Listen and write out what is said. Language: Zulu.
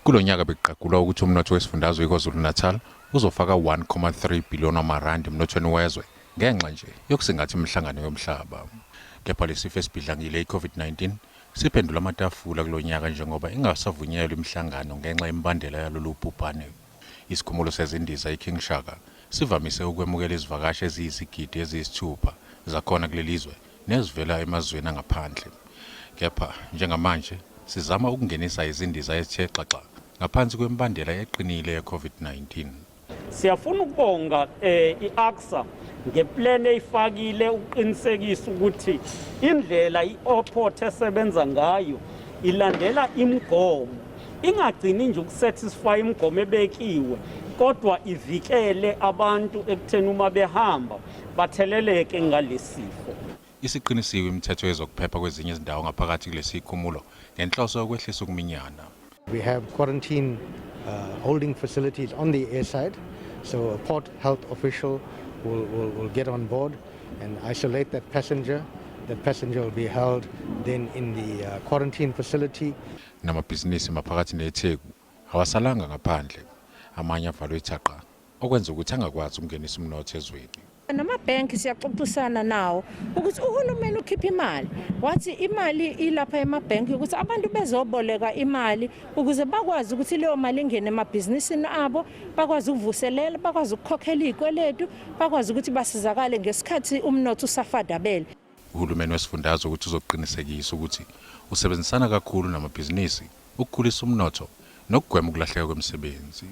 Kulonyaka beqagulwa ukuthi umnotho wesifundazwe iKwaZulu Natal uzofaka 1.3 billion amarandi emnothweni wezwe ngenxa nje yokusingatha imihlangano yomhlaba. Kepha lesifo esibhidlangile iCovid-19 siphendula amatafula kulonyaka njengoba ingasavunyelwa imihlangano ngenxa yembandela yalolu bhubhane. Isikhumulo sezindiza iKing Shaka sivamise ukwemukela izivakashi eziyizigidi eziyisithupha zakhona kulelizwe nezivela emazweni angaphandle. Kepha njengamanje sizama ukungenisa izindiza ezithe xaxa ngaphansi kwembandela eqinile ye-COVID-19. Siyafuna ukubonga iAXA ngeplan eyifakile uqinisekisa ukuthi indlela iOport esebenza ngayo ilandela imigomo, ingagcini nje ukusatisfy imigomo ebekiwe kodwa ivikele abantu ekutheni uma behamba batheleleke ngalesifo. Isiqinisiwe imithetho yezokuphepha kwezinye izindawo ngaphakathi kulesi khumulo ngenhloso yokwehlisa ukuminyana. We have quarantine holding facilities on the airside, so a port health official will get on board and isolate that passenger. That passenger will be held then in the quarantine facility. Namabhizinisi maphakathi neTheku awasalanga ngaphandle, amanye avalwe ithaqa okwenza ukuthi angakwazi ukungenisa umnotho ezweni. Namabhenki siyaxoxisana nawo ukuthi uhulumeni ukhipha imali wathi imali ilapha emabhenki ukuthi abantu bezoboleka imali ukuze bakwazi ukuthi leyo mali ingene emabhizinisini abo, bakwazi ukuvuselela, bakwazi ukukhokhela izikweletu, bakwazi ukuthi basizakale ngesikhathi umnotho usafadabele. Uhulumeni wesifundazwe ukuthi uzoqinisekisa ukuthi usebenzisana kakhulu namabhizinisi ukukhulisa umnotho nokugwema ukulahleka kwemisebenzi.